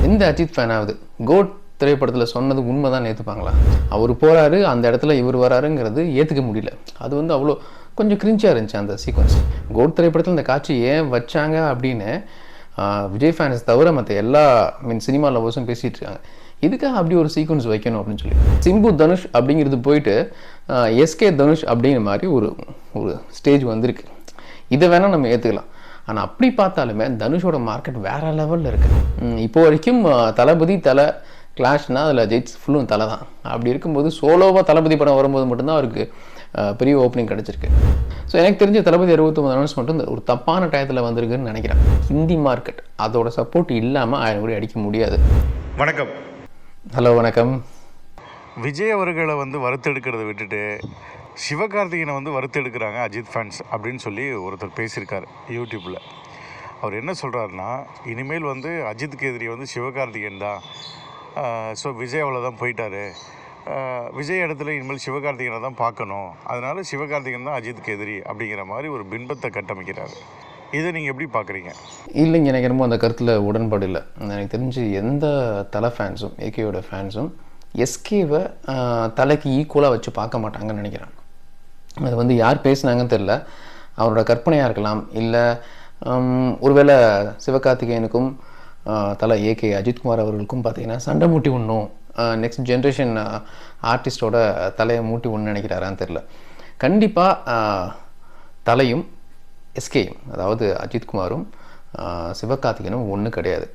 எந்த அஜித் ஃபேன் ஆகுது கோட் திரைப்படத்தில் சொன்னது உண்மை தான் ஏற்றுப்பாங்களா? அவர் போகிறாரு, அந்த இடத்துல இவர் வராருங்கிறது ஏற்றுக்க முடியல. அது வந்து அவ்வளோ கொஞ்சம் கிரிஞ்சாக இருந்துச்சு அந்த சீக்வன்ஸ். கோட் திரைப்படத்தில் இந்த காட்சி ஏன் வச்சாங்க அப்படின்னு விஜய் ஃபேன்ஸ் தவிர மற்ற எல்லா சினிமா லவர்ஸும் பேசிகிட்டு இருக்காங்க. இதுக்காக அப்படி ஒரு சீக்வன்ஸ் வைக்கணும் அப்படின்னு சொல்லி சிம்பு தனுஷ் அப்படிங்கிறது போயிட்டு எஸ்கே தனுஷ் அப்படிங்கிற மாதிரி ஒரு ஒரு ஸ்டேஜ் வந்திருக்கு. இதை வேணால் நம்ம ஏற்றுக்கலாம். ஆனால் அப்படி பார்த்தாலுமே தனுஷோட மார்க்கெட் வேறு லெவலில் இருக்குது. இப்போ வரைக்கும் தளபதி தலை கிளாஷ்னால் அதில் ஜெயிட்ஸ் ஃபுல்லும் தலை தான். அப்படி இருக்கும்போது சோலோவாக தளபதி படம் வரும்போது மட்டும்தான் அவருக்கு பெரிய ஓப்பனிங் கிடச்சிருக்கு. ஸோ எனக்கு தெரிஞ்ச தளபதி 69 அனௌன்ஸ்மெண்ட் வந்து ஒரு தப்பான டயத்தில் வந்திருக்குன்னு நினைக்கிறேன். ஹிந்தி மார்க்கெட் அதோட சப்போர்ட் இல்லாமல் 1000 கோடி அடிக்க முடியாது. வணக்கம். ஹலோ வணக்கம். விஜய் அவர்களை வந்து வறுத்தெடுக்கிறத விட்டுட்டு சிவகார்த்திகேயனை வந்து வறுத்தெடுக்கிறாங்க அஜித் ஃபேன்ஸ் அப்படின்னு சொல்லி ஒருத்தர் பேசியிருக்காரு யூடியூப்பில். அவர் என்ன சொல்கிறாருன்னா, இனிமேல் வந்து அஜித்துக்கு எதிரி வந்து சிவகார்த்திகேயன் தான். ஸோ விஜய் அவ்வளோதான் போயிட்டார். விஜய் இடத்துல இனிமேல் சிவகார்த்திகேயனை தான் பார்க்கணும். அதனால் சிவகார்த்திகேயன் தான் அஜித்துக்கு எதிரி அப்படிங்கிற மாதிரி ஒரு பின்பத்தை கட்டமைக்கிறார். இதை நீங்கள் எப்படி பார்க்குறீங்க? இல்லைங்க, எனக்கு ரொம்ப அந்த கருத்தில் உடன்பாடு இல்லை. எனக்கு தெரிஞ்சு எந்த தலை ஃபேன்ஸும் ஏகேயோட ஃபேன்ஸும் எஸ்கேவை தலைக்கு ஈக்குவலாக வச்சு பார்க்க மாட்டாங்கன்னு நினைக்கிறேன். அது வந்து யார் பேசுனாங்கன்னு தெரில. அவரோட கற்பனையாக இருக்கலாம், இல்லை ஒருவேளை சிவகார்த்திகேயனுக்கும் தலை ஏகே அஜித்குமார் அவர்களுக்கும் பார்த்தீங்கன்னா சண்டை மூட்டி விடணும், நெக்ஸ்ட் ஜென்ரேஷன் ஆர்டிஸ்டோட தலையை மூட்டி விடணும்னு நினைக்கிறாரான்னு தெரில. கண்டிப்பாக தலையும் எஸ்கேயும், அதாவது அஜித்குமாரும் சிவகார்த்திகேயனும் ஒன்று கிடையாது.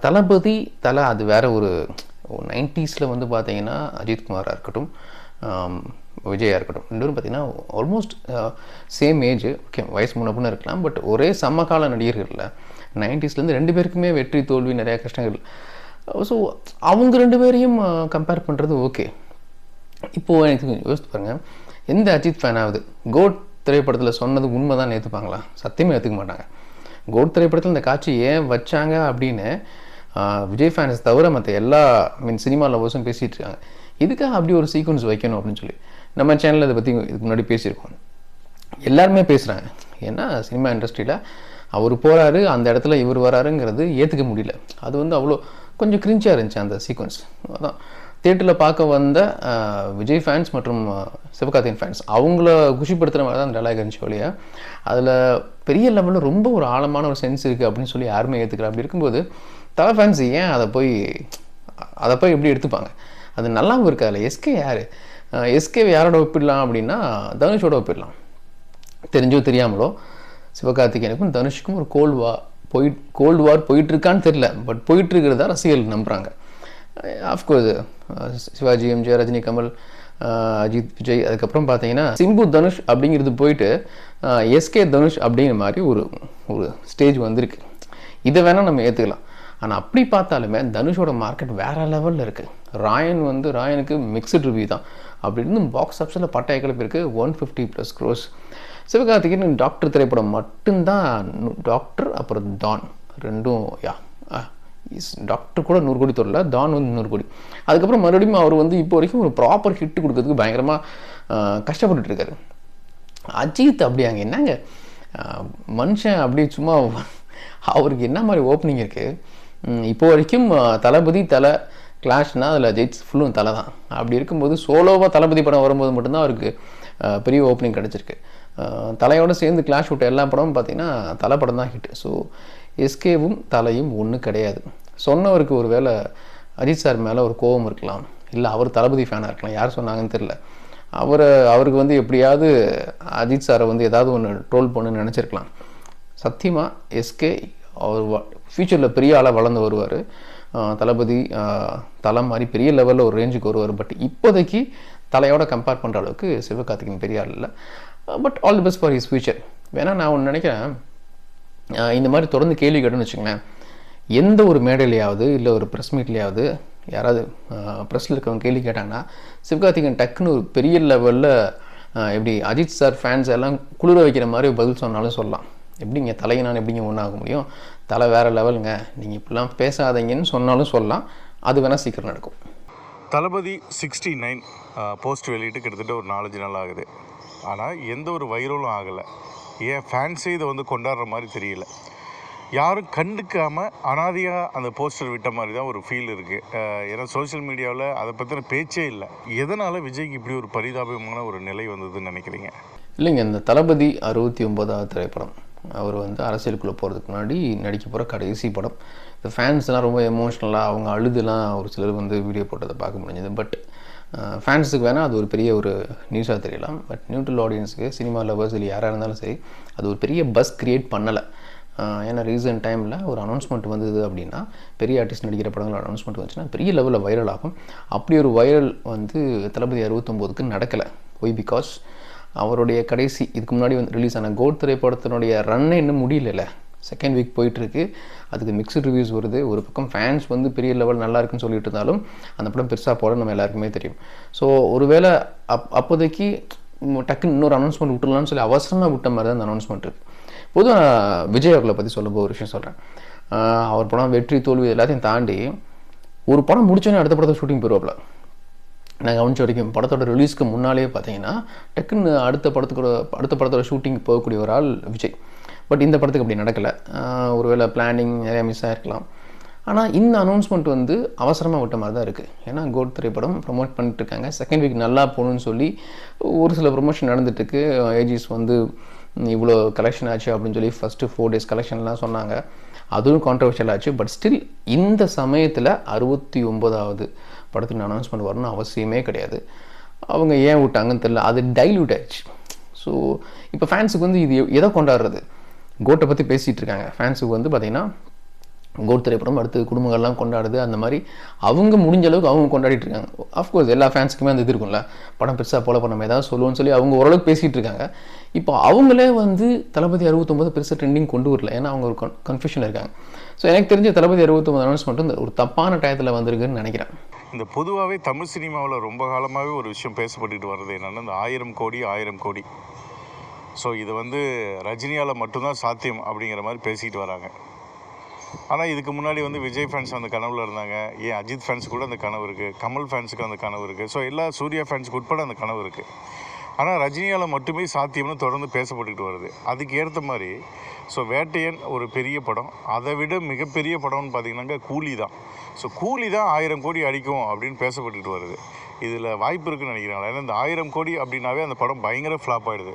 தளபதி தலை அது வேறு ஒரு 90s வந்து பார்த்தீங்கன்னா அஜித்குமாராக இருக்கட்டும் விஜயாக இருக்கட்டும், ரெண்டு பேரும் பார்த்தீங்கன்னா ஆல்மோஸ்ட் சேம் ஏஜ். ஓகே, வயசு முன்னப்புன்னு இருக்கலாம், பட் ஒரே சமகால நடிகர்களில் 90ஸ்லேருந்து ரெண்டு பேருக்குமே வெற்றி தோல்வி நிறையா கஷ்டங்கள். ஸோ அவங்க ரெண்டு பேரையும் கம்பேர் பண்ணுறது ஓகே. இப்போது எனக்கு யோசித்து பாருங்கள், எந்த அஜித் ஃபேன் ஆகுது கோட் திரைப்படத்தில் சொன்னது உண்மை தான் ஏற்றுப்பாங்களா? சத்தியமாக ஏற்றுக்க மாட்டாங்க. கோட் திரைப்படத்தில் இந்த காட்சி ஏன் வச்சாங்க அப்படின்னு விஜய் ஃபேன்ஸ் தவிர மற்ற எல்லா சினிமா லவர்ஸும் பேசிகிட்டு இருக்காங்க. இதுக்காக அப்படி ஒரு சீக்வன்ஸ் வைக்கணும் அப்படின்னு சொல்லி நம்ம சேனலில் இதை பற்றி இதுக்கு முன்னாடி பேசியிருக்கோம். எல்லாருமே பேசுகிறாங்க. ஏன்னா சினிமா இண்டஸ்ட்ரியில் அவர் போகிறாரு, அந்த இடத்துல இவர் வராருங்கிறது ஏற்றுக்க முடியல. அது வந்து அவ்வளோ கொஞ்சம் கிரிஞ்சாக இருந்துச்சு அந்த சீக்வன்ஸ். அதான் தியேட்டரில் பார்க்க வந்த விஜய் ஃபேன்ஸ் மற்றும் சிவகார்த்திகேயன் ஃபேன்ஸ் அவங்கள குஷிப்படுத்துகிற மாதிரி தான் அந்த டயலாக் இருந்துச்சு வழியாக. அதில் பெரிய லெவலில் ரொம்ப ஒரு ஆழமான ஒரு சென்ஸ் இருக்குது அப்படின்னு சொல்லி யாருமே ஏற்றுக்கிறா. அப்படி இருக்கும்போது தலை ஃபேன்ஸ் ஏன் அதை போய் எப்படி எடுத்துப்பாங்க? அது நல்லாவும் இருக்காது. அதில் எஸ்கே யார்? எஸ்கேவை யாரோட ஒப்பிடலாம் அப்படின்னா தனுஷோட ஒப்பிடலாம். தெரிஞ்சோ தெரியாமலோ சிவகார்த்திகேயனுக்கும் தனுஷுக்கும் ஒரு கோல்டு வார் போயிட்டுருக்கான்னு தெரில, பட் போயிட்டுருக்கிறதா ரசிகர்கள் நம்புகிறாங்க. ஆஃப்கோர்ஸ் சிவாஜி, எம்ஜிஆர், ரஜினி, கமல், அஜித், விஜய், அதுக்கப்புறம் பார்த்தீங்கன்னா சிம்பு தனுஷ் அப்படிங்கிறது போயிட்டு எஸ்கே தனுஷ் அப்படிங்கிற மாதிரி ஒரு ஒரு ஸ்டேஜ் வந்திருக்கு. இதை வேணால் நம்ம ஏற்றுக்கலாம். ஆனால் அப்படி பார்த்தாலுமே தனுஷோட மார்க்கெட் வேறு லெவலில் இருக்குது. ராயனுக்கு மிக்சட் ரிவ்யூ தான். அப்படி இருந்து பாக்ஸ் ஆஃபீஸில் பட்டாய கிளப்பி இருக்குது 150+ crores. சிவகார்த்திகேயன் டாக்டர் திரைப்படம் மட்டும்தான், டாக்டர் அப்புறம் டான் ரெண்டும் டாக்டர் கூட 100 கோடி தொடரல, டான் வந்து 100 கோடி. அதுக்கப்புறம் மறுபடியும் அவர் வந்து இப்போ வரைக்கும் ஒரு ப்ராப்பர் ஹிட் கொடுக்கறதுக்கு பயங்கரமாக கஷ்டப்பட்டுட்டு இருக்காரு. அஜித் அப்படியாங்க என்னங்க மனுஷன் அப்படி சும்மா அவருக்கு என்ன மாதிரி ஓப்பனிங் இருக்குது? இப்போ வரைக்கும் தளபதி தலை கிளாஷ்னால் அதில் ஜெயிட்ஸ் ஃபுல்லும் தலை தான். அப்படி இருக்கும்போது சோலோவாக தளபதி படம் வரும்போது மட்டும்தான் அவருக்கு பெரிய ஓப்பனிங் கிடச்சிருக்கு. தலையோடு சேர்ந்து கிளாஷ் விட்ட எல்லா படமும் பார்த்திங்கன்னா தலை படம் தான் ஹிட். ஸோ எஸ்கேவும் தலையும் ஒன்றும் கிடையாது. சொன்னவருக்கு ஒரு வேளை அஜித் சார் மேலே ஒரு கோபம் இருக்கலாம், இல்லை அவர் தளபதி ஃபேனாக இருக்கலாம், யார் சொன்னாங்கன்னு தெரில. அவருக்கு வந்து எப்படியாவது அஜித் சாரை வந்து ஏதாவது ஒன்று ட்ரோல் பண்ணுன்னு நினச்சிருக்கலாம். சத்தியமாக எஸ்கே அவர் ஃப்யூச்சரில் பெரிய ஆளாக வளர்ந்து வருவார். தளபதி தலை மாதிரி பெரிய லெவலில் ஒரு ரேஞ்சுக்கு வருவார். பட் இப்போதைக்கு தலையோட கம்பேர் பண்ணுற அளவுக்கு சிவகார்த்திகேயன் பெரிய ஆள் இல்லை. But all the best for his future. வேணால் நான் ஒன்று நினைக்கிறேன், இந்த மாதிரி தொடர்ந்து கேள்வி கேட்டோன்னு வச்சுங்களேன், எந்த ஒரு மேடையிலையாவது இல்லை ஒரு ப்ரெஸ் மீட்லேயாவது யாராவது ப்ரெஸ்ஸில் இருக்கவங்க கேள்வி கேட்டாங்கன்னா சிவகார்த்திகேயன் டக்குன்னு ஒரு பெரிய லெவலில் எப்படி அஜித் சார் ஃபேன்ஸ் எல்லாம் குளிர வைக்கிற மாதிரி பதில் சொன்னாலும் சொல்லலாம். எப்படிங்க தலையை நான் எப்படிங்க ஒன்றாக முடியும்? தலை வேறு லெவலுங்க, நீங்கள் இப்படிலாம் பேசாதீங்கன்னு சொன்னாலும் சொல்லலாம். அது வேணால் சீக்கிரம் நடக்கும். தளபதி 69 போஸ்ட் வெளியிட்டு கிட்டத்தட்ட ஒரு 4-5 நாள் ஆகுது. ஆனால் எந்த ஒரு வைரலும் ஆகலை. ஏன் ஃபேன்ஸே இதை வந்து கொண்டாடுற மாதிரி தெரியல. யாரும் கண்டுக்காமல் அனாதையாக அந்த போஸ்டர் விட்ட மாதிரி தான் ஒரு ஃபீல் இருக்குது. ஏன்னா சோஷியல் மீடியாவில் அதை பற்றின பேச்சே இல்லை. எதனால் விஜய்க்கு இப்படி ஒரு பரிதாபமான ஒரு நிலை வந்ததுன்னு நினைக்கிறீங்க? இல்லைங்க, இந்த தளபதி 69வது திரைப்படம், அவர் வந்து அரசியலுக்குள்ளே போகிறதுக்கு முன்னாடி நடிக்க போகிற கடைசி படம். இந்த ஃபேன்ஸ்லாம் ரொம்ப எமோஷ்னலாக அவங்க அழுதுலாம் ஒரு சிலர் வந்து வீடியோ போட்டதை பார்க்க முடிஞ்சது. பட் ஃபேன்ஸுக்கு வேணால் அது ஒரு பெரிய ஒரு நியூஸாக தெரியலாம். பட் நியூட்ரல் ஆடியன்ஸுக்கு, சினிமா லவர்ஸ் இல்லை யாராக இருந்தாலும் சரி, அது ஒரு பெரிய பஸ் க்ரியேட் பண்ணலை. ஏன்னா ரீசன்ட் டைமில் ஒரு அனௌன்ஸ்மெண்ட் வந்தது அப்படின்னா, பெரிய ஆர்டிஸ்ட் நடிக்கிற படங்கள் அனௌன்ஸ்மெண்ட் வந்துச்சுன்னா பெரிய லெவலில் வைரல் ஆகும். அப்படி ஒரு வைரல் வந்து தளபதி 69க்கு நடக்கலை. ஒய் பிகாஸ் அவருடைய கடைசி இதுக்கு முன்னாடி வந்து ரிலீஸ் ஆன கோட் திரைப்படத்தினுடைய ரன்னை இன்னும் முடியல. செகண்ட் வீக் போயிட்டுருக்கு. அதுக்கு மிக்ஸ்டு ரிவ்யூஸ் வருது. ஒரு பக்கம் ஃபேன்ஸ் வந்து பெரிய லெவல் நல்லா இருக்குன்னு சொல்லிட்டு இருந்தாலும் அந்த படம் பெருசாக போட நம்ம எல்லாருக்குமே தெரியும். ஸோ ஒருவேளை அப்போதைக்கு டக்குன்னு இன்னொரு அனௌன்ஸ்மெண்ட் விட்டுலான்னு சொல்லி அவசரமாக விட்ட மாதிரி தான் அந்த அனௌன்ஸ்மெண்ட் இருக்குது. பொதுவாக விஜய் அவர்களை பற்றி சொல்லும்போது ஒரு விஷயம் சொல்கிறேன். அவர் படம் வெற்றி தோல்வி எல்லாத்தையும் தாண்டி ஒரு படம் முடிச்சோன்னே அடுத்த படத்தை ஷூட்டிங் போயிடுவாப்ல. நான் கவனிச்ச வரைக்கும் படத்தோட ரிலீஸ்க்கு முன்னாலேயே பார்த்தீங்கன்னா டக்குன்னு அடுத்த படத்தோட ஷூட்டிங் போகக்கூடிய ஒரு ஆள் விஜய். பட் இந்த படத்துக்கு அப்படி நடக்கலை. ஒருவேளை பிளானிங் நிறையா மிஸ் ஆகிருக்கலாம். ஆனால் இந்த அனௌன்ஸ்மெண்ட் வந்து அவசரமாக விட்ட மாதிரி தான் இருக்குது. ஏன்னா கோட் திரைப்படம் ப்ரொமோட் பண்ணிட்டுருக்காங்க. செகண்ட் வீக் நல்லா போகணுன்னு சொல்லி ஒரு சில ப்ரொமோஷன் நடந்துட்டுருக்கு. ஏஜிஸ் வந்து இவ்வளோ கலெக்ஷன் ஆச்சு அப்படின்னு சொல்லி ஃபஸ்ட்டு 4 days கலெக்ஷன்லாம் சொன்னாங்க. அதுவும் கான்ட்ரவர்ஷியல் ஆச்சு. பட் ஸ்டில் இந்த சமயத்தில் 69வது படத்துக்கு அனௌன்ஸ்மெண்ட் வரணும்னு அவசியமே கிடையாது. அவங்க ஏன் விட்டாங்கன்னு தெரியல. அது டைல்யூட் ஆயிடுச்சு. ஸோ இப்போ ஃபேன்ஸுக்கு வந்து இது எதை கொண்டாடுறது? கோட்டை பற்றி பேசிகிட்டு இருக்காங்க. ஃபேன்ஸுக்கு வந்து பார்த்திங்கன்னா கோட் திரைப்படம் அடுத்து குடும்பங்கள்லாம் கொண்டாடுது. அந்த மாதிரி அவங்க முடிஞ்ச அளவுக்கு அவங்க கொண்டாடிட்டு இருக்காங்க. ஆஃப்கோர்ஸ் எல்லா ஃபேன்ஸுக்குமே அந்த இது இருக்கும்ல, படம் பெருசாக போல நம்ம ஏதாவது சொல்லுவோம்னு சொல்லி அவங்க ஓரளவுக்கு பேசிகிட்டு இருக்காங்க. இப்போ அவங்களே வந்து தளபதி 69 பெருசாக ட்ரெண்டிங் கொண்டு வரல. ஏன்னா அவங்க ஒரு கன்ஃபியூஷன் இருக்காங்க. ஸோ எனக்கு தெரிஞ்ச தளபதி 69 அனௌன்ஸ்மெண்ட் வந்து ஒரு தப்பான டயத்தில் வந்திருக்குன்னு நினைக்கிறேன். இந்த பொதுவாகவே தமிழ் சினிமாவில் ரொம்ப காலமாகவே ஒரு விஷயம் பேசப்பட்டுட்டு வர்றது என்னென்னா, இந்த 1000 கோடி 1000 கோடி. ஸோ இது வந்து ரஜினியால் மட்டும்தான் சாத்தியம் அப்படிங்கிற மாதிரி பேசிக்கிட்டு வராங்க. ஆனால் இதுக்கு முன்னாடி வந்து விஜய் ஃபேன்ஸ் அந்த கனவில் இருந்தாங்க. ஏன் அஜித் ஃபேன்ஸுக்கு கூட அந்த கனவு இருக்குது, கமல் ஃபேன்ஸுக்கு அந்த கனவு இருக்குது. ஸோ எல்லா சூர்யா ஃபேன்ஸுக்கு உட்பட அந்த கனவு இருக்குது. ஆனால் ரஜினியால் மட்டுமே சாத்தியம்னு தொடர்ந்து பேசப்பட்டுக்கிட்டு வருது. அதுக்கு ஏற்ற மாதிரி ஸோ வேட்டையன் ஒரு பெரிய படம். அதை விட மிகப்பெரிய படம்னு பார்த்திங்கன்னாக்கா கூலி தான். ஸோ கூலி தான் 1000 கோடி அடிக்கும் அப்படின்னு பேசப்பட்டுக்கிட்டு வருது. இதில் வாய்ப்பு இருக்குதுன்னு நினைக்கிறாங்களா? ஏன்னா இந்த 1000 கோடி அப்படின்னாவே அந்த படம் பயங்கர ஃப்ளாப் ஆகிடுது.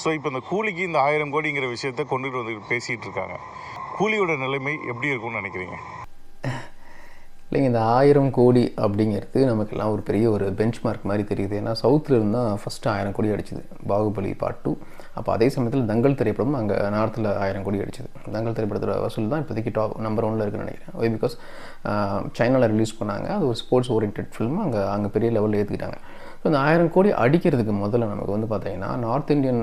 ஸோ இப்போ இந்த கூலிக்கு இந்த 1000 கோடிங்கிற விஷயத்தை கொண்டுட்டு வந்து பேசிகிட்டு இருக்காங்க. கூலியோட நிலைமை எப்படி இருக்கும்னு நினைக்கிறீங்க? இல்லைங்க, இந்த 1000 கோடி அப்படிங்கிறது நமக்கெல்லாம் ஒரு பெரிய ஒரு பெஞ்ச் மார்க் மாதிரி தெரியுது. ஏன்னா சவுத்தில் இருந்தால் ஃபஸ்ட்டு 1000 கோடி அடிச்சுது பாகுபலி பார்ட் 2. அப்போ அதே சமயத்தில் தங்கல் திரைப்படம் அங்கே நார்த்தில் 1000 கோடி அடிச்சுது. தங்கல் திரைப்படத்தோட வசூல் தான் இப்போதைக்கு நம்பர் 1 இருக்குன்னு நினைக்கிறேன். ஒய் பிகாஸ் சைனாவில் ரிலீஸ் பண்ணாங்க. அது ஒரு ஸ்போர்ட்ஸ் ஓரியன்ட் ஃபில்ம். அங்கே பெரிய லெவலில் ஏற்றுக்கிட்டாங்க. ஸோ இந்த 1000 கோடி அடிக்கிறதுக்கு முதல்ல நமக்கு வந்து பார்த்தீங்கன்னா நார்த் இந்தியன்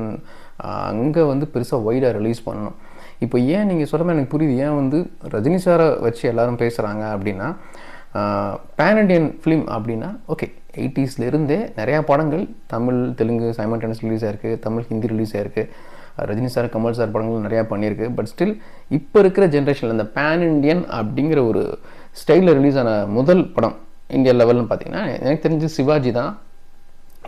அங்கே வந்து பெருசாக வைடாக ரிலீஸ் பண்ணணும். இப்போ ஏன் நீங்கள் சொல்கிற எனக்கு புரியுது. ஏன் வந்து ரஜினி சாரை வச்சு எல்லோரும் பேசுகிறாங்க அப்படின்னா, பேன் இண்டியன் ஃபிலிம் அப்படின்னா ஓகே, 80ஸ்லேருந்தே நிறையா படங்கள் தமிழ் தெலுங்கு சைமல்டேனியஸ் ரிலீஸ் ஆகிருக்கு, தமிழ் ஹிந்தி ரிலீஸ் ஆகிருக்கு. ரஜினி சார் கமல் சார் படங்கள் நிறையா பண்ணியிருக்கு. பட் ஸ்டில் இப்போ இருக்கிற ஜென்ரேஷனில் இந்த பேன் இண்டியன் அப்படிங்கிற ஒரு ஸ்டைலில் ரிலீஸ் ஆன முதல் படம் இந்தியா லெவல்னு பார்த்தீங்கன்னா எனக்கு தெரிஞ்சு சிவாஜி தான்.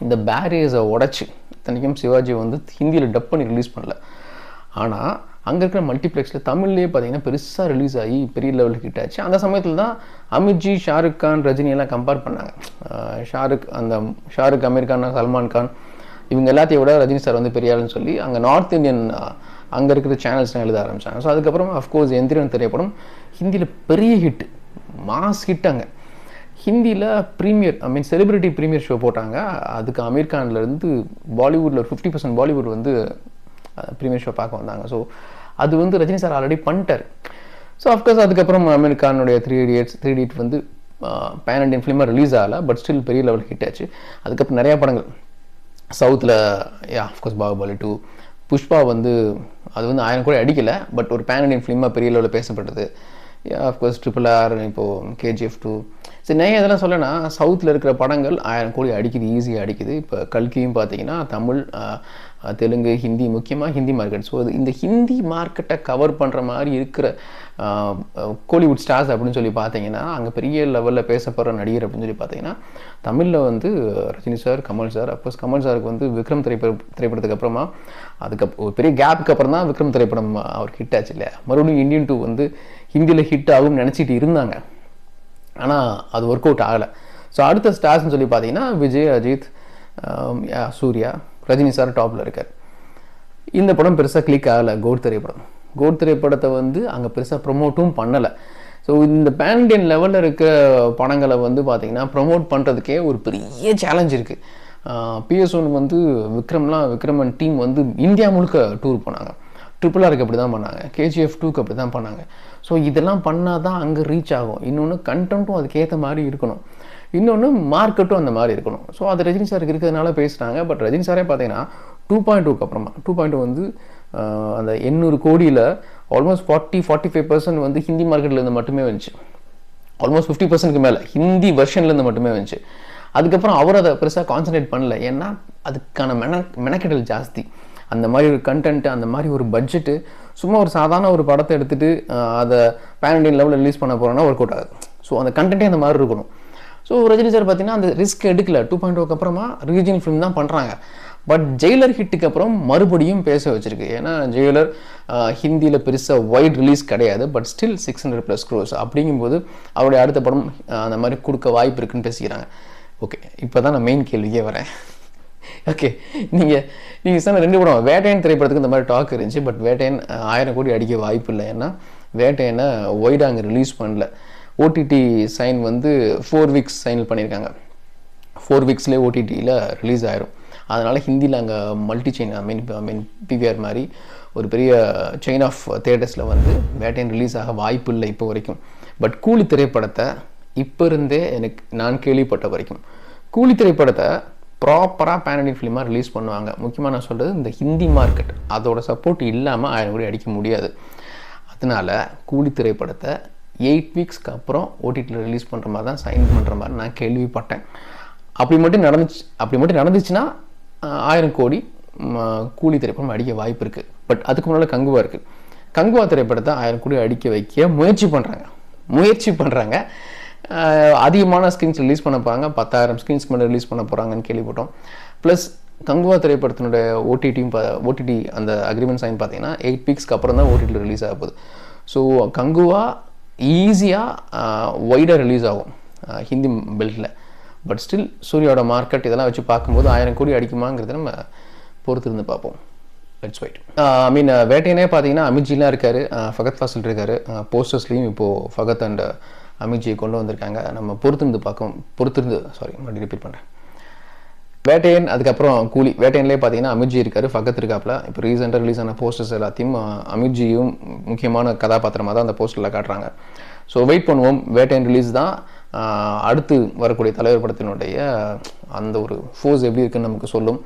இந்த பேரியர்ஸை உடச்சி இத்தனைக்கும் சிவாஜி வந்து ஹிந்தியில் டப் பண்ணி ரிலீஸ் பண்ணல. ஆனால் அங்கே இருக்கிற மல்டிப்ளெக்ஸில் தமிழ்லேயே பார்த்தீங்கன்னா பெருசாக ரிலீஸ் ஆகி பெரிய லெவலுக்கு ஹிட் ஆச்சு. அந்த சமயத்தில் தான் அமித்ஜி, ஷாருக் கான், ரஜினியெல்லாம் கம்பேர் பண்ணாங்க. ஷாருக், அமீர் கான், சல்மான் கான் இவங்க எல்லாத்தையும் விட ரஜினி சார் வந்து பெரிய ஆளுன்னு சொல்லி அங்கே நார்த் இந்தியன் அங்கே இருக்கிற சேனல்ஸ்லாம் எழுத ஆரம்பித்தாங்க. ஸோ அதுக்கப்புறம் அஃப்கோர்ஸ் எந்திரன் திரைப்படம் ஹிந்தியில் பெரிய ஹிட், மாஸ் ஹிட். அங்கே ஹிந்தியில் ப்ரீமியர் செலிபிரிட்டி ப்ரீமியர் ஷோ போட்டாங்க. அதுக்கு அமீர் கான்லேருந்து பாலிவுட்டில் 50% பாலிவுட் வந்து ப்ரீமியர் ஷோ பார்க்க வந்தாங்க. ஸோ அது வந்து ரஜினி சார் ஆல்ரெடி பண்ணிட்டார். ஸோ அஃப்கோர்ஸ் அதுக்கப்புறம் அமீர் கானுடைய 3 Idiots வந்து பேன் இண்டியன் ஃபிலிமாக ரிலீஸ் ஆகலை. பட் ஸ்டில் பெரிய லெவல் ஹிட் ஆச்சு. அதுக்கப்புறம் நிறையா படங்கள் சவுத்தில் அஃப்கோர்ஸ் பாகுபலி 2, புஷ்பா வந்து அது வந்து 1000 கோடி அடிக்கலை. பட் ஒரு பேன் இண்டியன் ஃபிலிமாக பெரிய லெவலில் பேசப்பட்டது. அஃப்கோர்ஸ் RRR, இப்போது KGF 2. சரி, நான் இதெல்லாம் சொல்லனா சவுத்தில் இருக்கிற படங்கள் 1000 கோடி அடிக்குது, ஈஸியாக அடிக்குது. இப்போ கல்கியும் பார்த்தீங்கன்னா தமிழ், தெலுங்கு, ஹிந்தி, முக்கியமாக ஹிந்தி மார்க்கெட். ஸோ இந்த ஹிந்தி மார்க்கெட்டை கவர் பண்ணுற மாதிரி இருக்கிற கோலிவுட் ஸ்டார்ஸ் அப்படின்னு சொல்லி பார்த்தீங்கன்னா, அங்கே பெரிய லெவலில் பேசப்படுற நடிகர் அப்படின்னு சொல்லி பார்த்தீங்கன்னா, தமிழில் வந்து Rajini sir, Kamal sir. Of course Kamal சாருக்கு வந்து விக்ரம் திரைப்படத்துக்கு அப்புறமா ஒரு பெரிய கேப்புக்கு அப்புறம் தான் விக்ரம் திரைப்படம் அவருக்கு ஹிட் ஆச்சு இல்லையா. மறுபடியும் இந்தியன் 2 வந்து ஹிந்தியில் ஹிட் ஆகும்னு நினச்சிட்டு இருந்தாங்க. ஆனால் அது ஒர்க் அவுட் ஆகலை. ஸோ அடுத்த ஸ்டார்ஸ்ன்னு சொல்லி பார்த்தீங்கன்னா விஜய், அஜித், சூர்யா, ரஜினி சார் டாப்பில் இருக்கார். இந்த படம் பெருசாக கிளிக் ஆகலை. கோட் திரைப்படத்தை வந்து அங்கே பெருசாக ப்ரொமோட்டும் பண்ணலை. ஸோ இந்த பேன் இண்டியன் லெவலில் இருக்க படங்களை வந்து பார்த்திங்கன்னா ப்ரொமோட் பண்ணுறதுக்கே ஒரு பெரிய சேலஞ்ச் இருக்குது. PS1 வந்து விக்ரமன் டீம் வந்து இந்தியா முழுக்க டூர் போனாங்க. RRRக்கு அப்படி தான் பண்ணாங்க, KGF 2க்கு அப்படி தான் பண்ணாங்க. ஸோ இதெல்லாம் பண்ணால் தான் அங்கே ரீச் ஆகும். இன்னொன்று கண்டென்ட்டும் அதுக்கேற்ற மாதிரி இருக்கணும், இன்னொன்று மார்க்கெட்டும் அந்த மாதிரி இருக்கணும். ஸோ அது ரஜினி சாருக்கு இருக்கிறதுனால பேசுகிறாங்க. பட் ரஜினி சாரே பார்த்தீங்கன்னா 2.2க்கு அப்புறமா 2.2 வந்து அந்த 800 கோடியில் ஆல்மோஸ்ட் 40-45% வந்து ஹிந்தி மார்க்கெட்லேருந்து மட்டுமே வந்துச்சு. ஆல்மோஸ்ட் 50%க்கு மேலே ஹிந்தி வெர்ஷன்லேருந்து மட்டுமே வந்துச்சு. அதுக்கப்புறம் அவர் அதை பெருசாக கான்சன்ட்ரேட் பண்ணல. ஏன்னா அதுக்கான மெனக்கெடல் ஜாஸ்தி. அந்த மாதிரி ஒரு கண்டென்ட், அந்த மாதிரி ஒரு பட்ஜெட்டு, சும்மா ஒரு சாதாரண ஒரு படத்தை எடுத்துகிட்டு அதை பேன் இண்டியன் லெவலில் ரிலீஸ் பண்ண போகிறோன்னா ஒர்க் அவுட் ஆகுது. ஸோ அந்த கண்டென்ட்டே அந்த மாதிரி இருக்கணும். ஸோ ரஜினி சார் பார்த்தீங்கன்னா அந்த ரிஸ்க் எடுக்கல. 2.2க்கு அப்புறமா ரீஜனல் ஃபிலிம் தான் பண்ணுறாங்க. பட் ஜெயிலர் ஹிட்டுக்கு அப்புறம் மறுபடியும் பேச வச்சிருக்கு. ஏன்னா ஜெயிலர் ஹிந்தியில் பெருசாக வைட் ரிலீஸ் கிடையாது, பட் ஸ்டில் 600+ crores. அப்படிங்கும்போது அவருடைய அடுத்த படம் அந்த மாதிரி கொடுக்க வாய்ப்பு இருக்குன்னு பேசிக்கிறாங்க. ஓகே, இப்போ தான் நான் மெயின் கேள்விக்கே வரேன். ஓகே, நீங்கள் சொன்ன 2 படம், வேட்டையன் திரைப்படத்துக்கு இந்த மாதிரி டாக் இருந்துச்சு. பட் வேட்டையன் 1000 கோடி அடிக்க வாய்ப்பு இல்லை. ஏன்னா வேட்டையனை ஒய்டாக அங்கே ரிலீஸ் பண்ணல. OTT சைன் வந்து 4 weeks சைன் பண்ணியிருக்காங்க. 4 weeksலேயே OTTயில் ரிலீஸ் ஆயிரும். அதனால் ஹிந்தியில் அங்கே மல்டி செயின், ஐ மீன் PVR மாதிரி ஒரு பெரிய செயின் ஆஃப் தியேட்டர்ஸில் வந்து வேட்டையன் ரிலீஸ் ஆக வாய்ப்பு இல்லை இப்போ வரைக்கும். பட் கூலி திரைப்படத்தை இப்போ இருந்தே நான் கேள்விப்பட்ட வரைக்கும் கூலி திரைப்படத்தை ப்ராப்பராக பேன் இண்டியன் ஃபிலிமாக ரிலீஸ் பண்ணுவாங்க. முக்கியமாக நான் சொல்கிறது இந்த ஹிந்தி மார்க்கெட், அதோட சப்போர்ட் இல்லாமல் 1000 கோடி அடிக்க முடியாது. அதனால் கூலி திரைப்படத்தை 8 weeksக்கு அப்புறம் OTTயில் ரிலீஸ் பண்ணுற மாதிரி தான் சைன் பண்ணுற மாதிரி நான் கேள்விப்பட்டேன். அப்படி மட்டும் நடந்துச்சுன்னா 1000 கோடி கூலி திரைப்படம் அடிக்க வாய்ப்பு இருக்குது. பட் அதுக்கு முன்னால் கங்குவா இருக்குது. கங்குவா திரைப்படத்தை 1000 கோடி அடிக்க வைக்க முயற்சி பண்ணுறாங்க. அதிகமான ஸ்க்ரீன்ஸ் ரிலீஸ் பண்ண போகிறாங்க. 10,000 ஸ்க்ரீன்ஸ்க்கு மேலே ரிலீஸ் பண்ண போகிறாங்கன்னு கேள்விப்பட்டோம். ப்ளஸ் கங்குவா திரைப்படத்தினுடைய OTT அந்த அக்ரிமெண்ட் சைன் பார்த்தீங்கன்னா 8 weeksக்கு அப்புறம் தான் OTTயில் ரிலீஸ் ஆக போகுது. ஸோ கங்குவா ஈஸியாக வைடாக ரிலீஸ் ஆகும் ஹிந்தி பெல்ட்டில். பட் ஸ்டில் சூர்யாவோட மார்க்கெட் இதெல்லாம் வச்சு பார்க்கும்போது 1000 கோடி அடிக்குமாங்கிறத நம்ம பொறுத்து இருந்து பார்ப்போம். Let's wait. வேட்டையனே பார்த்தீங்கன்னா அமித்ஜிலாம் இருக்கார், ஃபகத் ஃபாசில் இருக்கார். போஸ்டர்ஸ்லேயும் இப்போது ஃபகத் அண்ட் அமித்ஜியை கொண்டு வந்திருக்காங்க. நம்ம மறுபடியும் ரிப்பீட் பண்ணுறேன். வேட்டையன், அதுக்கப்புறம் கூலி. வேட்டையன்லேயே பார்த்தீங்கன்னா அமித்ஜி இருக்கார், ஃபகத் இருக்காப்புல. இப்போ ரீசெண்டாக ரிலீஸ் ஆன போஸ்டர்ஸ் எல்லாத்தையும் அமித்ஜியும் முக்கியமான கதாபாத்திரமாக தான் அந்த போஸ்டரில் காட்டுறாங்க. ஸோ வெயிட் பண்ணுவோம். வேட்டையன் ரிலீஸ் தான் அடுத்து வரக்கூடிய தலைவர் படத்தினுடைய அந்த ஒரு ஃபோர்ஸ் எப்படி இருக்குன்னு நமக்கு சொல்லும்.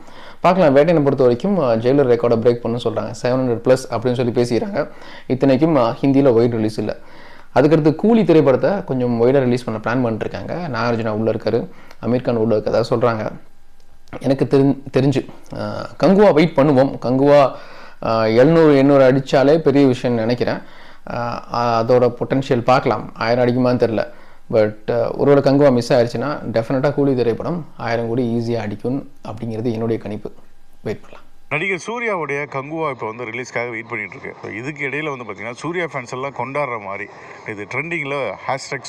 பார்க்கலாம். வேட்டையனை பொறுத்த வரைக்கும் ஜெயிலர் ரெக்கார்டை பிரேக் பண்ணு சொல்கிறாங்க. 700+ அப்படின்னு சொல்லி பேசிக்கிறாங்க. இத்தனைக்கும் ஹிந்தியில் வைட் ரிலீஸ் இல்லை. அதுக்கடுத்து கூலி திரைப்படத்தை கொஞ்சம் வைடாக ரிலீஸ் பண்ண பிளான் பண்ணிட்டுருக்காங்க. நாகார்ஜுனா உள்ளே இருக்கார், அமீர் கான் உள்ளே இருக்கதா சொல்கிறாங்க. எனக்கு தெரிஞ்சு கங்குவா வெயிட் பண்ணுவோம். கங்குவா 700 அடித்தாலே பெரிய விஷயம்னு நினைக்கிறேன். அதோட பொட்டன்ஷியல் பார்க்கலாம். 1000 அடிக்குமான்னு தெரில. பட் ஒருவேளை கங்குவா மிஸ் ஆயிடுச்சுன்னா டெஃபினட்டாக கூலி திரைப்படம் 1000 கோடி ஈஸியாக அடிக்கும் அப்படிங்கிறது என்னுடைய கணிப்பு. வெயிட் பண்ணலாம். நடிகர் சூர்யாவுடைய கங்குவா இப்போ வந்து ரிலீஸ்க்காக வெயிட் பண்ணிகிட்ருக்கு. ஸோ இதுக்கு இடையில் வந்து பார்த்திங்கன்னா சூர்யா ஃபேன்ஸ் எல்லாம் கொண்டாடுற மாதிரி இது ட்ரெண்டிங்கில்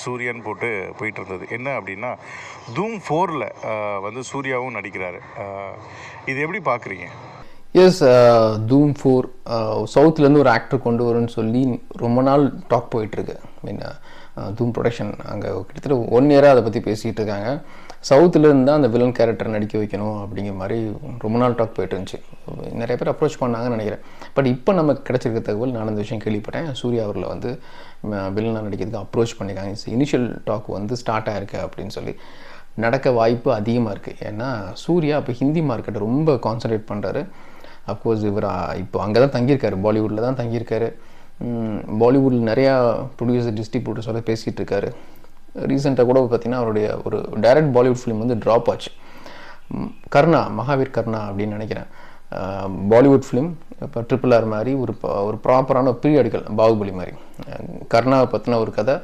#சூர்யான்னு போட்டு போயிட்டு இருந்தது. என்ன அப்படின்னா தூம் 4ல் வந்து சூர்யாவும் நடிக்கிறாரு. இது எப்படி பார்க்குறீங்க? எஸ், தூம் 4 சவுத்துலேருந்து ஒரு ஆக்டர் கொண்டு வரும்னு சொல்லி ரொம்ப நாள் டாக் போயிட்டுருக்கு. மீன் தூம் ப்ரொடக்ஷன் அங்கே கிட்டத்தட்ட 1 year அதை பற்றி பேசிகிட்டு இருக்காங்க. சவுத்துலேருந்து தான் அந்த வில்லன் கேரக்டர் நடிக்க வைக்கணும் அப்படிங்கிற மாதிரி ரொம்ப நாள் டாக் போயிட்டு இருந்துச்சு. நிறைய பேர் அப்ரோச் பண்ணாங்கன்னு நினைக்கிறேன். பட் இப்போ நமக்கு கிடச்சிருக்க தகவல், நான் அந்த விஷயம் கேள்விப்பட்டேன். சூர்யா அவரில் வந்து வில்லனாக நடிக்கிறதுக்கு அப்ரோச் பண்ணியிருக்காங்க. இனிஷியல் டாக் வந்து ஸ்டார்ட் ஆகிருக்கு அப்படின்னு சொல்லி நடக்க வாய்ப்பு அதிகமாக இருக்குது. ஏன்னா சூர்யா இப்போ ஹிந்தி மார்க்கெட்டை ரொம்ப கான்சன்ட்ரேட் பண்ணுறாரு. அஃப்கோர்ஸ் இவர் இப்போ அங்கே தான் தங்கியிருக்காரு, பாலிவுட்டில் தான் தங்கியிருக்காரு. பாலிவுட்டில் நிறையா ப்ரொடியூசர் டிஸ்ட்ரிபியூட்டர்ஸோட பேசிகிட்டு இருக்காரு. ரீசெண்டாக கூட பார்த்திங்கன்னா அவருடைய ஒரு டைரக்ட் பாலிவுட் ஃபிலிம் வந்து ட்ராப் ஆச்சு. கர்ணா, மகாவீர் கர்ணா அப்படின்னு நினைக்கிறேன். பாலிவுட் ஃபிலிம் இப்போ RRR மாதிரி ஒரு ப்ராப்பரான பீரியடிக்கல் பாகுபலி மாதிரி கர்ணாவை பற்றின ஒரு கதை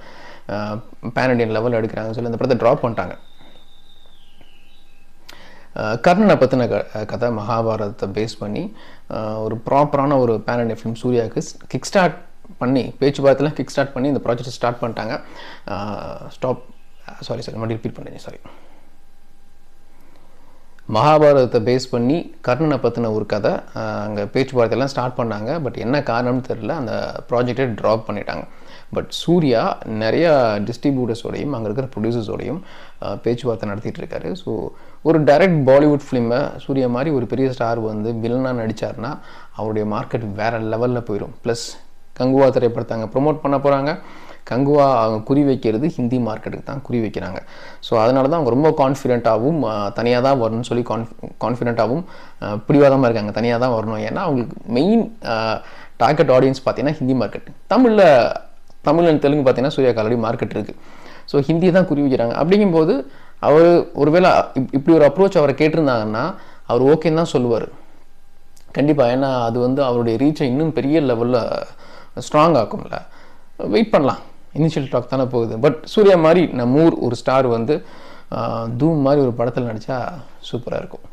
பேன் இண்டியன் லெவலில் எடுக்கிறாங்கன்னு சொல்லி அந்த படத்தை ட்ராப் பண்ணிட்டாங்க. கர்ணனை பற்றின கதை மகாபாரதத்தை பேஸ் பண்ணி ஒரு ப்ராப்பரான ஒரு பேன் இண்டியன் ஃபிலிம் சூர்யாவுக்கு கிக் ஸ்டார்ட் பண்ணி பேச்சுவார்த்தைலாம் கிக் ஸ்டார்ட் பண்ணி இந்த ப்ராஜெக்ட் ஸ்டார்ட் பண்ணிட்டாங்க. மறுபடியும் ரிப்பீட் பண்ணுறேன், சாரி. மகாபாரதத்தை பேஸ் பண்ணி கர்ணனை பற்றின ஒரு கதை அங்கே பேச்சுவார்த்தையெல்லாம் ஸ்டார்ட் பண்ணாங்க. பட் என்ன காரணம்னு தெரியல, அந்த ப்ராஜெக்டை ட்ராப் பண்ணிட்டாங்க. பட் சூர்யா நிறையா டிஸ்ட்ரிபியூட்டர்ஸோடையும் அங்கே இருக்கிற ப்ரொடியூசர்ஸோடையும் பேச்சுவார்த்தை நடத்திட்டு இருக்காரு. ஸோ ஒரு டைரக்ட் பாலிவுட் ஃபிலிமை சூர்யா மாதிரி ஒரு பெரிய ஸ்டார் வந்து வில்லனாக நடித்தார்னா அவருடைய மார்க்கெட் வேறு லெவலில் போயிடும். ப்ளஸ் கங்குவா திரைப்படத்தை அங்கே ப்ரொமோட் பண்ண போகிறாங்க. கங்குவா அவங்க குறி வைக்கிறது ஹிந்தி மார்க்கெட்டுக்கு தான் குறி வைக்கிறாங்க. ஸோ அதனால தான் அவங்க ரொம்ப கான்ஃபிடென்ட்டாகவும் தனியாக தான் வரணும்னு சொல்லி கான்ஃபிடென்ட்டாகவும் பிடிவாதமாக இருக்காங்க. தனியாக தான் வரணும். ஏன்னா அவங்களுக்கு மெயின் டார்கெட் ஆடியன்ஸ் பார்த்தீங்கன்னா ஹிந்தி மார்க்கெட். தமிழ் அண்ட் தெலுங்கு பார்த்தீங்கன்னா சூர்யாக்கு ஆல்ரெடி மார்க்கெட் இருக்குது. ஸோ ஹிந்தியை தான் குறி வைக்கிறாங்க. அப்படிங்கும்போது அவர் ஒருவேளை இப்படி ஒரு அப்ரோச் அவரை கேட்டிருந்தாங்கன்னா அவர் ஓகேன்னு தான் சொல்லுவார் கண்டிப்பாக. ஏன்னா அது வந்து அவருடைய ரீச்சை இன்னும் பெரிய லெவலில் ஸ்ட்ராங் ஆக்கும்ல. வெயிட் பண்ணலாம், இனிஷியல் டாக் தானே போகுது. பட் சூர்யா மாதிரி நம்ம ஒரு ஸ்டார் வந்து தூம் மாதிரி ஒரு படத்தில் நடித்தா சூப்பராக இருக்கும்.